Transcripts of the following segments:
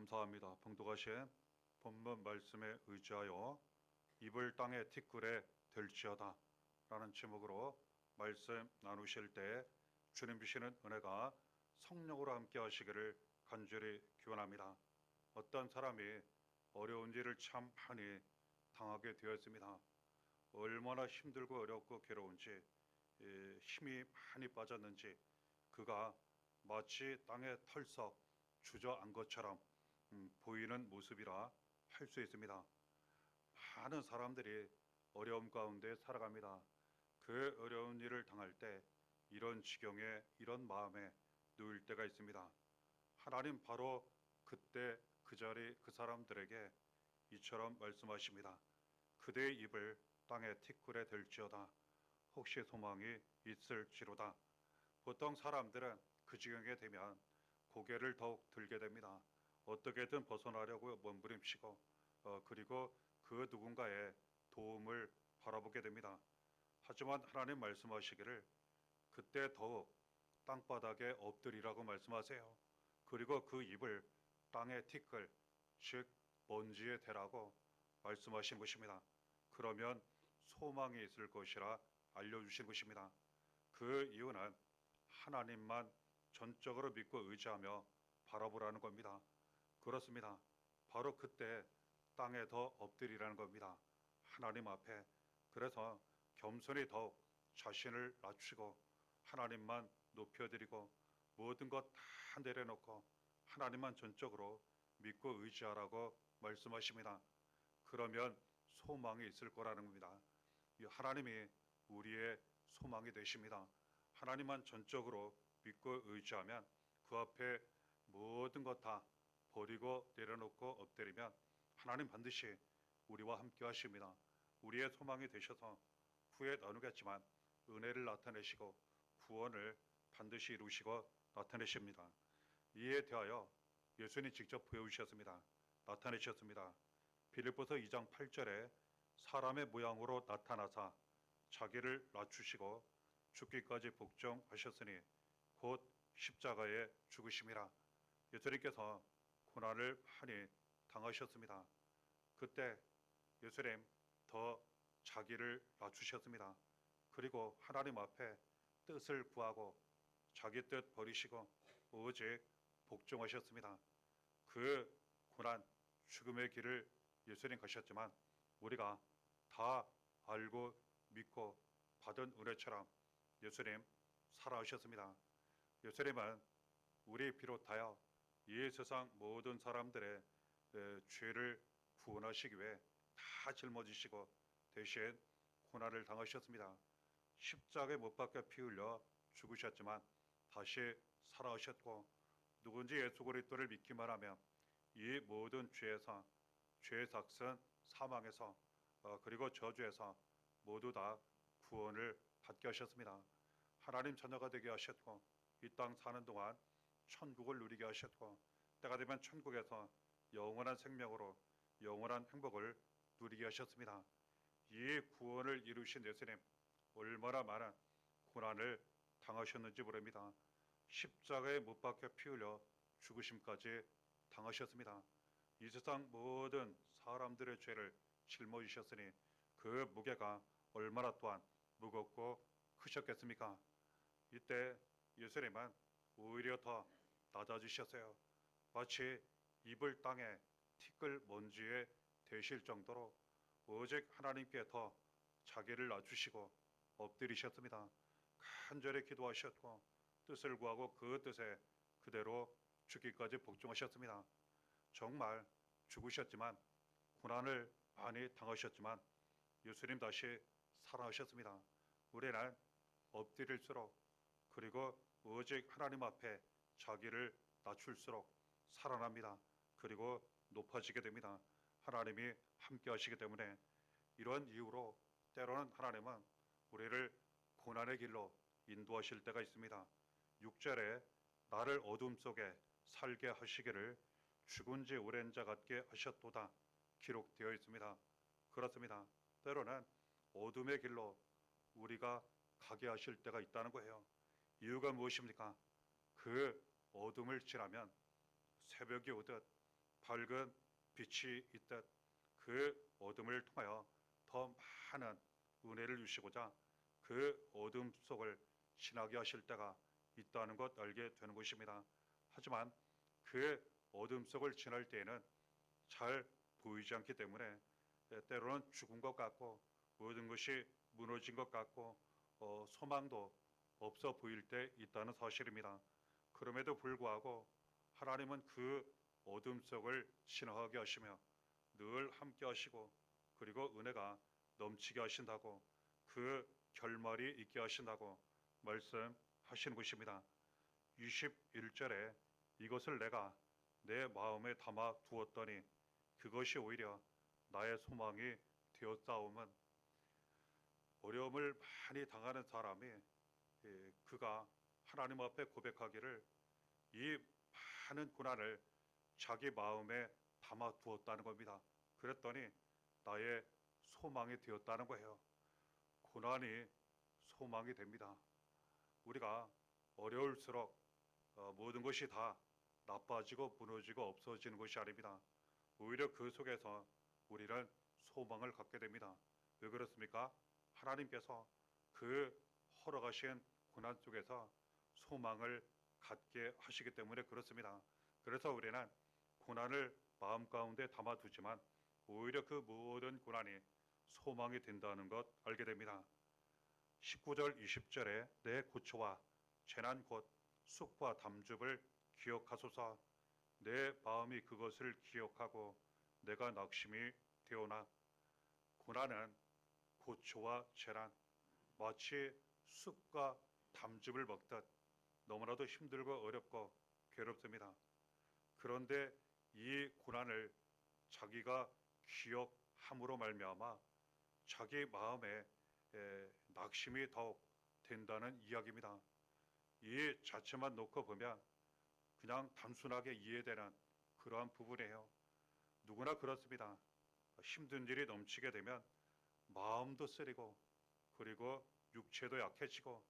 감사합니다. 봉독하신 본문 말씀에 의지하여 입을 땅의 티끌에 될지어다 라는 제목으로 말씀 나누실 때 주님 주시는 은혜가 성령으로 함께 하시기를 간절히 기원합니다. 어떤 사람이 어려운 일을 참 많이 당하게 되었습니다. 얼마나 힘들고 어렵고 괴로운지, 힘이 많이 빠졌는지 그가 마치 땅에 털썩 주저앉은 것처럼 보이는 모습이라 할 수 있습니다. 많은 사람들이 어려움 가운데 살아갑니다. 그 어려운 일을 당할 때 이런 지경에, 이런 마음에 놓일 때가 있습니다. 하나님 바로 그때 그 자리 그 사람들에게 이처럼 말씀하십니다. 그대의 입을 땅에 티끌에 댈지어다. 혹시 소망이 있을지로다. 보통 사람들은 그 지경에 되면 고개를 더욱 들게 됩니다. 어떻게든 벗어나려고 몸부림치고 그리고 그 누군가의 도움을 바라보게 됩니다. 하지만 하나님 말씀하시기를 그때 더욱 땅바닥에 엎드리라고 말씀하세요. 그리고 그 입을 땅의 티끌, 즉 먼지에 대라고 말씀하신 것입니다. 그러면 소망이 있을 것이라 알려주신 것입니다. 그 이유는 하나님만 전적으로 믿고 의지하며 바라보라는 겁니다. 그렇습니다. 바로 그때 땅에 더 엎드리라는 겁니다. 하나님 앞에. 그래서 겸손히 더욱 자신을 낮추고 하나님만 높여드리고 모든 것 다 내려놓고 하나님만 전적으로 믿고 의지하라고 말씀하십니다. 그러면 소망이 있을 거라는 겁니다. 하나님이 우리의 소망이 되십니다. 하나님만 전적으로 믿고 의지하면 그 앞에 모든 것 다 버리고 내려놓고 엎드리면 하나님 반드시 우리와 함께 하십니다. 우리의 소망이 되셔서 후에 나누겠지만 은혜를 나타내시고 구원을 반드시 이루시고 나타내십니다. 이에 대하여 예수님이 직접 보여주셨습니다. 나타내셨습니다. 빌립보서 2장 8절에 사람의 모양으로 나타나사 자기를 낮추시고 죽기까지 복종하셨으니 곧 십자가에 죽으심이라. 예수님께서 고난을 많이 당하셨습니다. 그때 예수님 더 자기를 낮추셨습니다. 그리고 하나님 앞에 뜻을 구하고 자기 뜻 버리시고 오직 복종하셨습니다. 그 고난 죽음의 길을 예수님 가셨지만 우리가 다 알고 믿고 받은 은혜처럼 예수님 살아오셨습니다. 예수님은 우리 비롯하여 이 세상 모든 사람들의 죄를 구원하시기 위해 다 짊어지시고 대신 고난을 당하셨습니다. 십자가에 못 박혀 피 흘려 죽으셨지만 다시 살아오셨고 누군지 예수 그리스도를 믿기만 하면 이 모든 죄에서 죄의 삭은 사망에서 그리고 저주에서 모두 다 구원을 받게 하셨습니다. 하나님 자녀가 되게 하셨고 이 땅 사는 동안 천국을 누리게 하셨고 때가 되면 천국에서 영원한 생명으로 영원한 행복을 누리게 하셨습니다. 이 구원을 이루신 예수님 얼마나 많은 고난을 당하셨는지 모릅니다. 십자가에 못 박혀 피 흘려 죽으심까지 당하셨습니다. 이 세상 모든 사람들의 죄를 짊어지셨으니 그 무게가 얼마나 또한 무겁고 크셨겠습니까? 이때 예수님은 오히려 더 낮아지셨어요. 마치 입을 땅에 티끌 먼지에 대실 정도로 오직 하나님께 더 자기를 낮추시고 엎드리셨습니다. 간절히 기도하셨고 뜻을 구하고 그 뜻에 그대로 죽기까지 복종하셨습니다. 정말 죽으셨지만 고난을 많이 당하셨지만 예수님 다시 살아나셨습니다. 우리는 엎드릴수록 그리고 오직 하나님 앞에 자기를 낮출수록 살아납니다. 그리고 높아지게 됩니다. 하나님이 함께 하시기 때문에 이런 이유로 때로는 하나님은 우리를 고난의 길로 인도하실 때가 있습니다. 6절에 나를 어둠 속에 살게 하시기를 죽은 지 오랜 자 같게 하셨도다 기록되어 있습니다. 그렇습니다. 때로는 어둠의 길로 우리가 가게 하실 때가 있다는 거예요. 이유가 무엇입니까? 그 어둠을 지나면 새벽이 오듯 밝은 빛이 있듯 그 어둠을 통하여 더 많은 은혜를 주시고자 그 어둠 속을 지나게 하실 때가 있다는 것 알게 되는 것입니다. 하지만 그 어둠 속을 지날 때에는 잘 보이지 않기 때문에 때로는 죽은 것 같고 모든 것이 무너진 것 같고 소망도 없어 보일 때 있다는 사실입니다. 그럼에도 불구하고 하나님은 그 어둠 속을 지나가게 하시며 늘 함께 하시고 그리고 은혜가 넘치게 하신다고 그 결말이 있게 하신다고 말씀하시는 것입니다. 21절에 이것을 내가 내 마음에 담아 두었더니 그것이 오히려 나의 소망이 되었사오면 어려움을 많이 당하는 사람이 그가 하나님 앞에 고백하기를 이 많은 고난을 자기 마음에 담아 두었다는 겁니다. 그랬더니 나의 소망이 되었다는 거예요. 고난이 소망이 됩니다. 우리가 어려울수록 모든 것이 다 나빠지고 무너지고 없어지는 것이 아닙니다. 오히려 그 속에서 우리는 소망을 갖게 됩니다. 왜 그렇습니까? 하나님께서 그 허락하신 고난 속에서 소망을 갖게 하시기 때문에 그렇습니다. 그래서 우리는 고난을 마음 가운데 담아두지만 오히려 그 모든 고난이 소망이 된다는 것 알게 됩니다. 19절 20절에 내 고초와 재난 곧 쑥과 담즙을 기억하소서. 내 마음이 그것을 기억하고 내가 낙심이 되오나. 고난은 고초와 재난 마치 쑥과 담즙을 먹듯 너무나도 힘들고 어렵고 괴롭습니다. 그런데 이 고난을 자기가 기억함으로 말미암아 자기 마음에 낙심이 더욱 된다는 이야기입니다. 이 자체만 놓고 보면 그냥 단순하게 이해되는 그러한 부분이에요. 누구나 그렇습니다. 힘든 일이 넘치게 되면 마음도 쓰리고 그리고 육체도 약해지고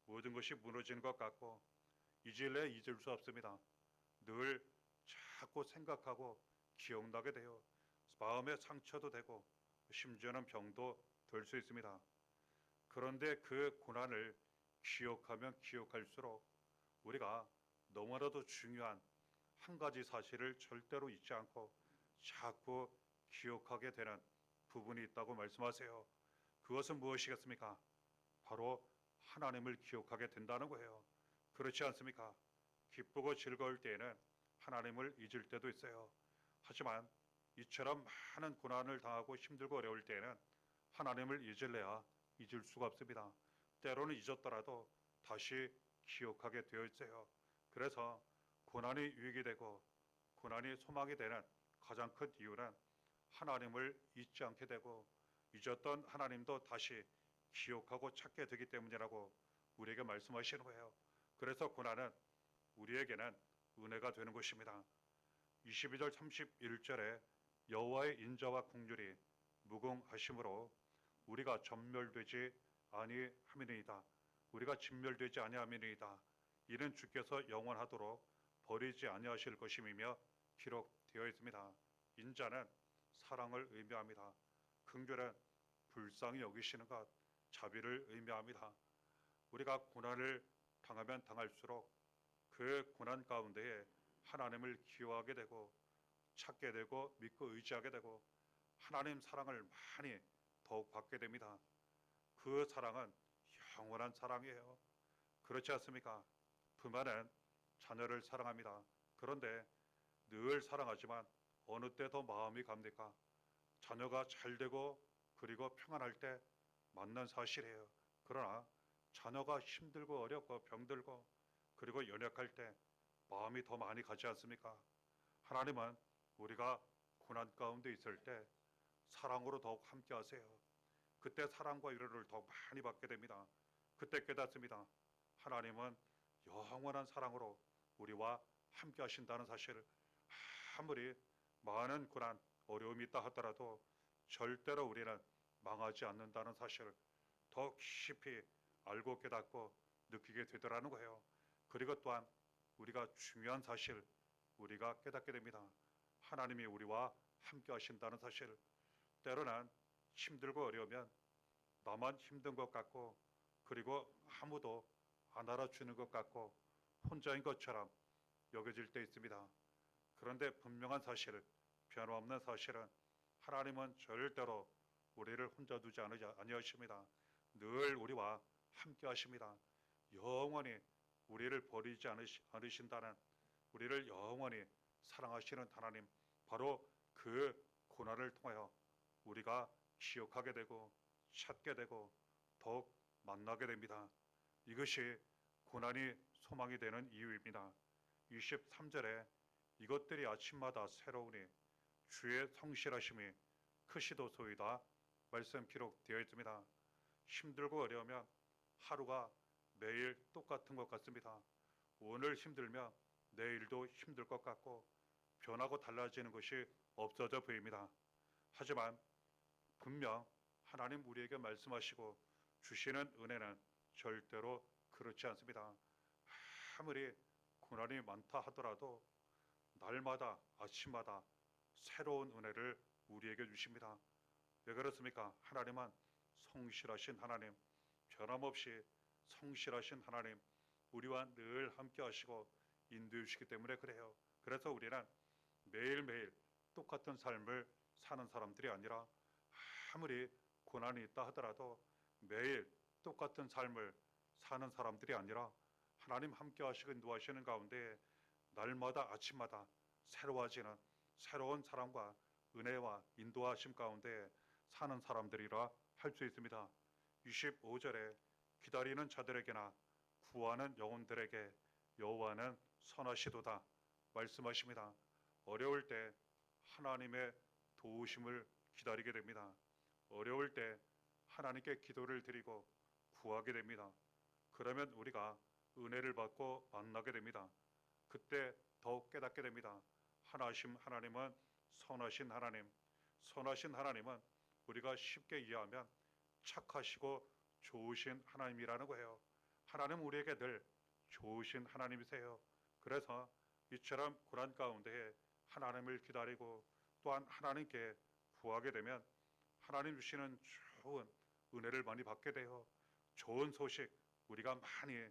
모든 것이 무너지는 것 같고 잊을래 잊을 수 없습니다. 늘 자꾸 생각하고 기억나게 돼요. 마음의 상처도 되고 심지어는 병도 될 수 있습니다. 그런데 그 고난을 기억하면 기억할수록 우리가 너무나도 중요한 한 가지 사실을 절대로 잊지 않고 자꾸 기억하게 되는 부분이 있다고 말씀하세요. 그것은 무엇이겠습니까? 바로 하나님을 기억하게 된다는 거예요. 그렇지 않습니까? 기쁘고 즐거울 때에는 하나님을 잊을 때도 있어요. 하지만 이처럼 많은 고난을 당하고 힘들고 어려울 때에는 하나님을 잊을래야 잊을 수가 없습니다. 때로는 잊었더라도 다시 기억하게 되어 있어요. 그래서 고난이 유익이 되고 고난이 소망이 되는 가장 큰 이유는 하나님을 잊지 않게 되고 잊었던 하나님도 다시 기억하고 찾게 되기 때문이라고 우리에게 말씀하시는 거예요. 그래서 고난은 우리에게는 은혜가 되는 것입니다. 22절 31절에 여호와의 인자와 긍휼이 무궁하심으로 우리가 전멸되지 아니함이니이다. 우리가 진멸되지 아니함이니이다. 이는 주께서 영원하도록 버리지 아니하실 것임이며 기록되어 있습니다. 인자는 사랑을 의미합니다. 긍휼은 불쌍히 여기시는 것, 자비를 의미합니다. 우리가 고난을 당하면 당할수록 그 고난 가운데에 하나님을 기여하게 되고 찾게 되고 믿고 의지하게 되고 하나님 사랑을 많이 더욱 받게 됩니다. 그 사랑은 영원한 사랑이에요. 그렇지 않습니까? 부모는 자녀를 사랑합니다. 그런데 늘 사랑하지만 어느 때 더 마음이 갑니까? 자녀가 잘 되고 그리고 평안할 때 맞는 사실이에요. 그러나 자녀가 힘들고 어렵고 병들고 그리고 연약할 때 마음이 더 많이 가지 않습니까? 하나님은 우리가 고난 가운데 있을 때 사랑으로 더욱 함께 하세요. 그때 사랑과 위로를 더 많이 받게 됩니다. 그때 깨닫습니다. 하나님은 영원한 사랑으로 우리와 함께 하신다는 사실을. 아무리 많은 고난, 어려움이 있다 하더라도 절대로 우리는 망하지 않는다는 사실을 더 깊이 알고 깨닫고 느끼게 되더라는 거예요. 그리고 또한 우리가 중요한 사실 우리가 깨닫게 됩니다. 하나님이 우리와 함께 하신다는 사실, 때로는 힘들고 어려우면 나만 힘든 것 같고 그리고 아무도 안 알아주는 것 같고 혼자인 것처럼 여겨질 때 있습니다. 그런데 분명한 사실, 변함없는 사실은 하나님은 절대로 우리를 혼자 두지 아니하십니다. 늘 우리와 함께 하십니다. 영원히 우리를 버리지 않으신다는, 우리를 영원히 사랑하시는 하나님, 바로 그 고난을 통하여 우리가 기억하게 되고 찾게 되고 더욱 만나게 됩니다. 이것이 고난이 소망이 되는 이유입니다. 23절에 이것들이 아침마다 새로우니 주의 성실하심이 크시도소이다 말씀 기록되어 있습니다. 힘들고 어려우면 하루가 매일 똑같은 것 같습니다. 오늘 힘들면 내일도 힘들 것 같고 변하고 달라지는 것이 없어져 보입니다. 하지만 분명 하나님 우리에게 말씀하시고 주시는 은혜는 절대로 그렇지 않습니다. 아무리 고난이 많다 하더라도 날마다 아침마다 새로운 은혜를 우리에게 주십니다. 왜 그렇습니까? 하나님은 성실하신 하나님, 변함없이 성실하신 하나님, 우리와 늘 함께 하시고 인도해 주시기 때문에 그래요. 그래서 우리는 매일매일 똑같은 삶을 사는 사람들이 아니라 아무리 고난이 있다 하더라도 매일 똑같은 삶을 사는 사람들이 아니라 하나님 함께 하시고 인도하시는 가운데 날마다 아침마다 새로워지는 새로운 사랑과 은혜와 인도하심 가운데 사는 사람들이라 할 수 있습니다. 25절에 기다리는 자들에게나 구하는 영혼들에게 여호와는 선하시도다 말씀하십니다. 어려울 때 하나님의 도우심을 기다리게 됩니다. 어려울 때 하나님께 기도를 드리고 구하게 됩니다. 그러면 우리가 은혜를 받고 만나게 됩니다. 그때 더욱 깨닫게 됩니다. 하나님은 선하신 하나님, 선하신 하나님은 우리가 쉽게 이해하면 착하시고 좋으신 하나님이라는 거예요. 하나님 우리에게 늘 좋으신 하나님이세요. 그래서 이처럼 고난 가운데에 하나님을 기다리고 또한 하나님께 구하게 되면 하나님 주시는 좋은 은혜를 많이 받게 돼요. 좋은 소식 우리가 많이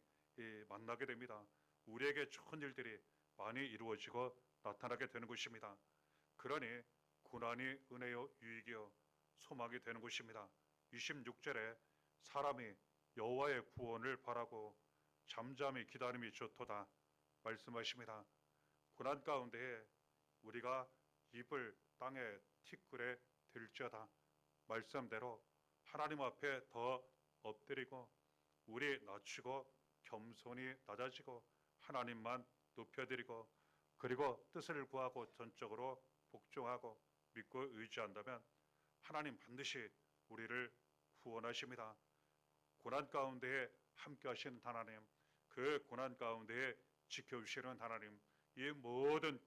만나게 됩니다. 우리에게 좋은 일들이 많이 이루어지고 나타나게 되는 것입니다. 그러니 고난이 은혜요 유익이요 소망이 되는 것입니다. 26절에 사람이 여호와의 구원을 바라고 잠잠히 기다림이 좋도다 말씀하십니다. 고난 가운데에 우리가 입을 땅에 티끌에 들지어다 말씀대로 하나님 앞에 더 엎드리고 우리 낮추고 겸손히 낮아지고 하나님만 높여드리고 그리고 뜻을 구하고 전적으로 복종하고 믿고 의지한다면 하나님 반드시 우리를 구원하십니다. 고난 가운데에 함께 하시는 하나님, 그 고난 가운데에 지켜주시는 하나님, 이 모든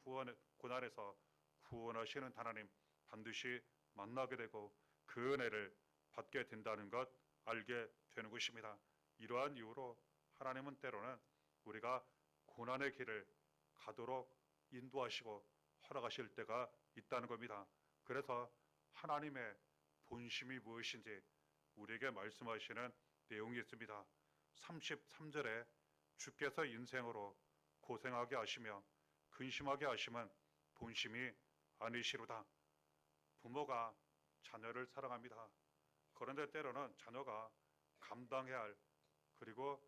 고난에서 구원하시는 하나님 반드시 만나게 되고 그 은혜를 받게 된다는 것 알게 되는 것입니다. 이러한 이유로 하나님은 때로는 우리가 고난의 길을 가도록 인도하시고 허락하실 때가 있다는 겁니다. 그래서 하나님의 본심이 무엇인지 우리에게 말씀하시는 내용이 있습니다. 33절에 주께서 인생으로 고생하게 하시며 근심하게 하시면 본심이 아니시로다. 부모가 자녀를 사랑합니다. 그런데 때로는 자녀가 감당해야 할 그리고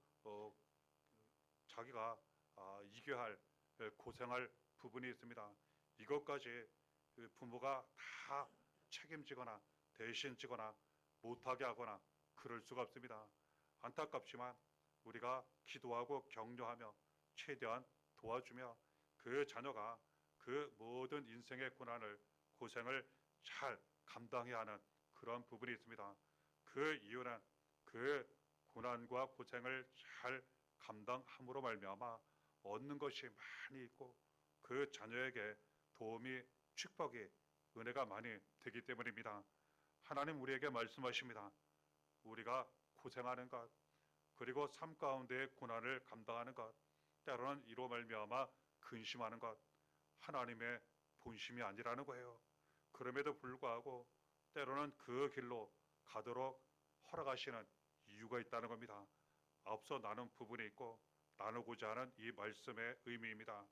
자기가 이겨야 할 고생할 부분이 있습니다. 이것까지 부모가 다 책임지거나 대신지거나 못하게 하거나 그럴 수가 없습니다. 안타깝지만 우리가 기도하고 격려하며 최대한 도와주며 그 자녀가 그 모든 인생의 고생을 잘 감당해야 하는 그런 부분이 있습니다. 그 이유는 그 고난과 고생을 잘 감당함으로 말미암아 얻는 것이 많이 있고 그 자녀에게 도움이 축복이 은혜가 많이 되기 때문입니다. 하나님 우리에게 말씀하십니다. 우리가 고생하는 것 그리고 삶 가운데의 고난을 감당하는 것 때로는 이로 말미암아 근심하는 것 하나님의 본심이 아니라는 거예요. 그럼에도 불구하고 때로는 그 길로 가도록 허락하시는 이유가 있다는 겁니다. 앞서 나눈 부분이 있고 나누고자 하는 이 말씀의 의미입니다.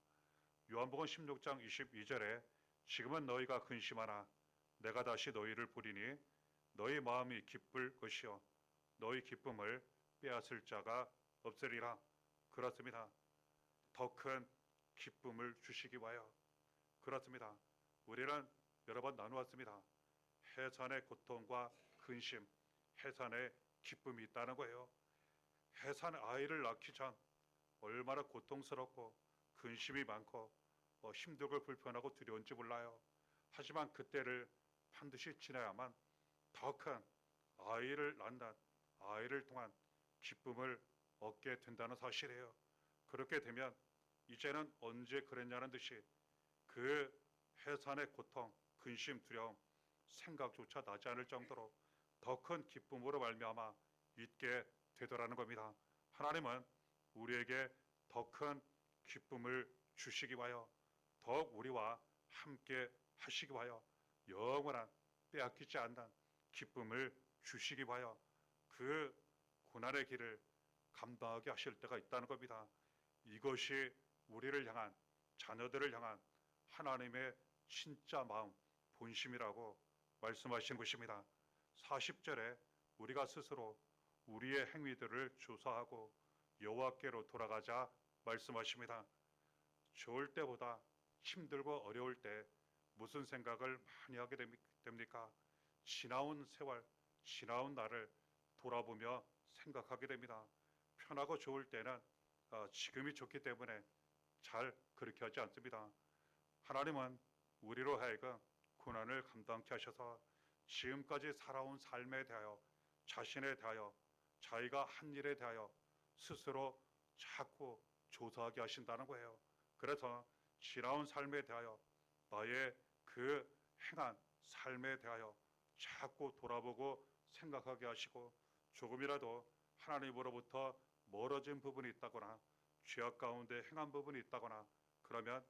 요한복음 16장 22절에 지금은 너희가 근심하나 내가 다시 너희를 부리니 너희 마음이 기쁠 것이요 너희 기쁨을 빼앗을 자가 없으리라. 그렇습니다. 더 큰 기쁨을 주시기 위하여 그렇습니다. 우리는 여러 번 나누었습니다. 해산의 고통과 근심, 해산의 기쁨이 있다는 거예요. 해산 아이를 낳기 전 얼마나 고통스럽고 근심이 많고 힘들고 불편하고 두려운지 몰라요. 하지만 그때를 반드시 지나야만 더 큰 아이를 낳는 아이를 통한 기쁨을 얻게 된다는 사실이에요. 그렇게 되면 이제는 언제 그랬냐는 듯이 그 해산의 고통, 근심, 두려움 생각조차 나지 않을 정도로 더 큰 기쁨으로 말미암아 있게 되더라는 겁니다. 하나님은 우리에게 더 큰 기쁨을 주시기 위하여 더욱 우리와 함께 하시기 위하여 영원한 빼앗기지 않는 기쁨을 주시기 위하여 그 고난의 길을 감당하게 하실 때가 있다는 겁니다. 이것이 우리를 향한 자녀들을 향한 하나님의 진짜 마음 본심이라고 말씀하신 것입니다. 40절에 우리가 스스로 우리의 행위들을 조사하고 여호와께로 돌아가자 말씀하십니다. 좋을 때보다 힘들고 어려울 때 무슨 생각을 많이 하게 됩니까? 지나온 세월, 지나온 날을 돌아보며 생각하게 됩니다. 편하고 좋을 때는 지금이 좋기 때문에 잘 그렇게 하지 않습니다. 하나님은 우리로 하여금 고난을 감당케 하셔서 지금까지 살아온 삶에 대하여 자신에 대하여 자기가 한 일에 대하여 스스로 자꾸 조사하게 하신다는 거예요. 그래서 지나온 삶에 대하여 나의 그 행한 삶에 대하여 자꾸 돌아보고 생각하게 하시고 조금이라도 하나님으로부터 멀어진 부분이 있다거나 죄악 가운데 행한 부분이 있다거나 그러면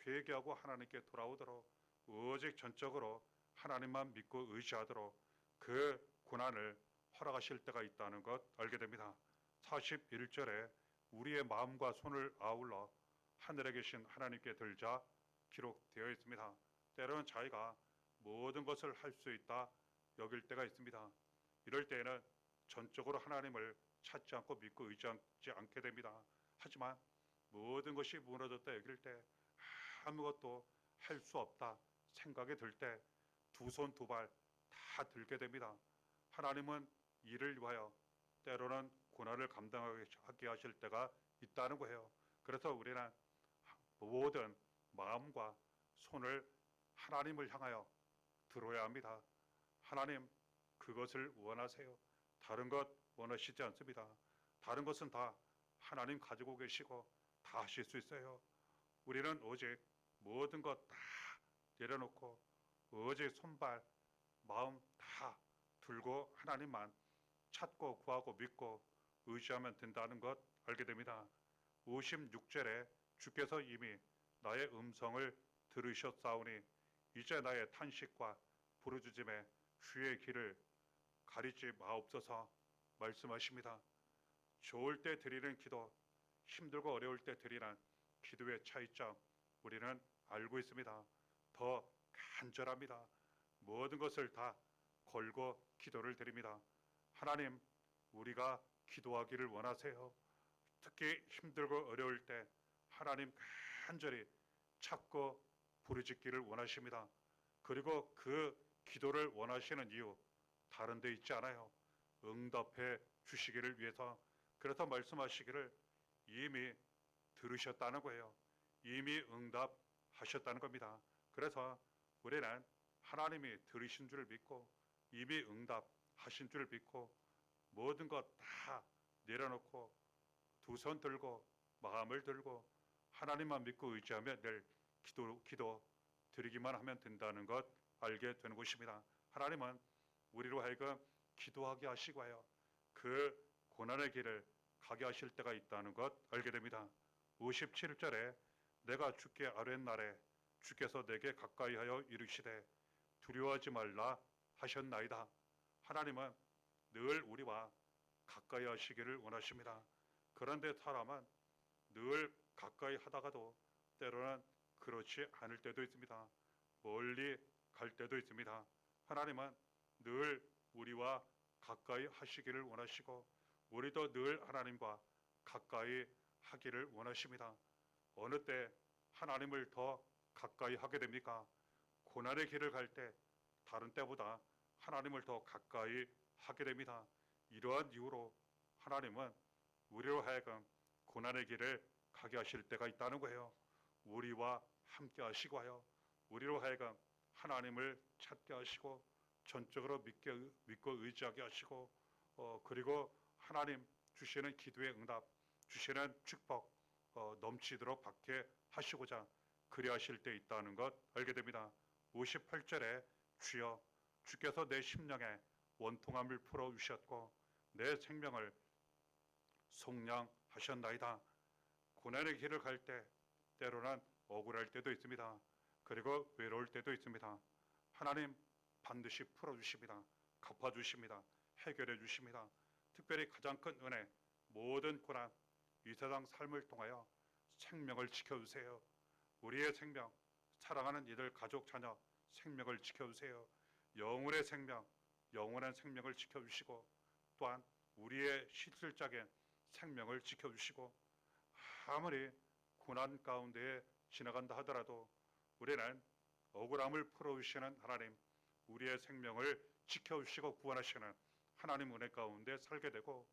회개하고 하나님께 돌아오도록 오직 전적으로 하나님만 믿고 의지하도록 그 고난을 허락하실 때가 있다는 것 알게 됩니다. 41절에 우리의 마음과 손을 아울러 하늘에 계신 하나님께 들자 기록되어 있습니다. 때로는 자기가 모든 것을 할 수 있다 여길 때가 있습니다. 이럴 때에는 전적으로 하나님을 찾지 않고 믿고 의지하지 않게 됩니다. 하지만 모든 것이 무너졌다 여길 때 아무것도 할 수 없다 생각이 들 때 두 손 두 발 다 들게 됩니다. 하나님은 이를 위하여 때로는 고난을 감당하게 하실 때가 있다는 거예요. 그래서 우리는 모든 마음과 손을 하나님을 향하여 들어야 합니다. 하나님 그것을 원하세요. 다른 것 원하시지 않습니다. 다른 것은 다 하나님 가지고 계시고 다 하실 수 있어요. 우리는 오직 모든 것 다 내려놓고 오직 손발 마음 다 들고 하나님만 찾고 구하고 믿고 의지하면 된다는 것 알게 됩니다. 56절에 주께서 이미 나의 음성을 들으셨사오니 이제 나의 탄식과 부르짖음에 주의 길을 가리지 마옵소서 말씀하십니다. 좋을 때 드리는 기도, 힘들고 어려울 때 드리는 기도의 차이점 우리는 알고 있습니다. 더 간절합니다. 모든 것을 다 걸고 기도를 드립니다. 하나님, 우리가 기도하기를 원하세요. 특히 힘들고 어려울 때 하나님 간절히 찾고 부르짖기를 원하십니다. 그리고 그 기도를 원하시는 이유 다른 데 있지 않아요. 응답해 주시기를 위해서. 그래서 말씀하시기를 이미 들으셨다는 거예요. 이미 응답하셨다는 겁니다. 그래서 우리는 하나님이 들으신 줄 믿고 이미 응답하신 줄 믿고 모든 것 다 내려놓고 두 손 들고 마음을 들고 하나님만 믿고 의지하며 늘 기도 드리기만 하면 된다는 것 알게 되는 것입니다. 하나님은 우리로 하여금 기도하게 하시고요. 그 고난의 길을 가게 하실 때가 있다는 것 알게 됩니다. 57절에 내가 주께 아뢰는 날에 주께서 내게 가까이하여 이르시되 두려워하지 말라 하셨나이다. 하나님은 늘 우리와 가까이 하시기를 원하십니다. 그런데 사람은 늘 가까이 하다가도 때로는 그렇지 않을 때도 있습니다. 멀리 갈 때도 있습니다. 하나님은 늘 우리와 가까이 하시기를 원하시고 우리도 늘 하나님과 가까이 하기를 원하십니다. 어느 때 하나님을 더 가까이 하게 됩니까? 고난의 길을 갈 때 다른 때보다 하나님을 더 가까이 하게 됩니다. 이러한 이유로 하나님은 우리로 하여금 고난의 길을 가게 하실 때가 있다는 거예요. 우리와 함께 하시고 하여 우리로 하여금 하나님을 찾게 하시고 전적으로 믿고 의지하게 하시고 그리고 하나님 주시는 기도의 응답, 주시는 축복 넘치도록 받게 하시고자 그리하실 때 있다는 것 알게 됩니다. 58절에 주여 주께서 내 심령에 원통함을 풀어주셨고 내 생명을 속량하셨나이다. 고난의 길을 갈 때 때로는 억울할 때도 있습니다. 그리고 외로울 때도 있습니다. 하나님 반드시 풀어주십니다. 갚아주십니다. 해결해 주십니다. 특별히 가장 큰 은혜, 모든 고난, 이 세상 삶을 통하여 생명을 지켜주세요. 우리의 생명, 사랑하는 이들 가족 자녀 생명을 지켜주세요. 영혼의 생명, 영원한 생명을 지켜주시고 또한 우리의 실질적인 생명을 지켜주시고 아무리 고난 가운데 지나간다 하더라도 우리는 억울함을 풀어주시는 하나님, 우리의 생명을 지켜주시고 구원하시는 하나님 은혜 가운데 살게 되고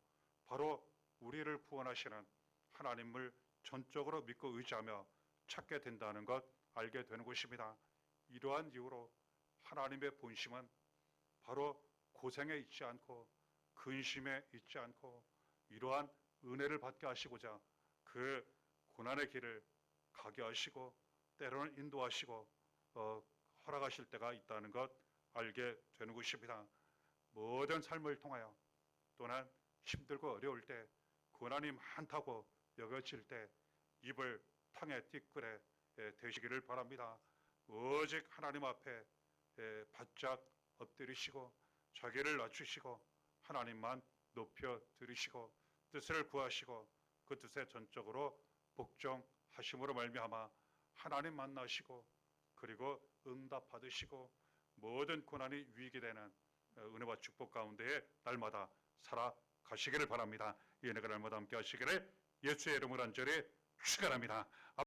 바로 우리를 구원하시는 하나님을 전적으로 믿고 의지하며 찾게 된다는 것 알게 되는 것입니다. 이러한 이유로 하나님의 본심은 바로 고생에 있지 않고 근심에 있지 않고 이러한 은혜를 받게 하시고자 그 고난의 길을 가게 하시고 때로는 인도하시고 허락하실 때가 있다는 것 알게 되는 것입니다. 모든 삶을 통하여 또는 힘들고 어려울 때 고난이 많다고 여겨질 때 입을 탕에 띠끌에 대시기를 바랍니다. 오직 하나님 앞에 바짝 엎드리시고 자기를 낮추시고 하나님만 높여 들으시고 뜻을 구하시고 그 뜻에 전적으로 복종하심으로 말미암아 하나님 만나시고 그리고 응답 받으시고 모든 고난이 위기 되는 은혜와 축복 가운데 날마다 살아가시기를 바랍니다. 이 은혜가 날마다 함께 하시기를 예수의 이름으로 간절히 축원합니다.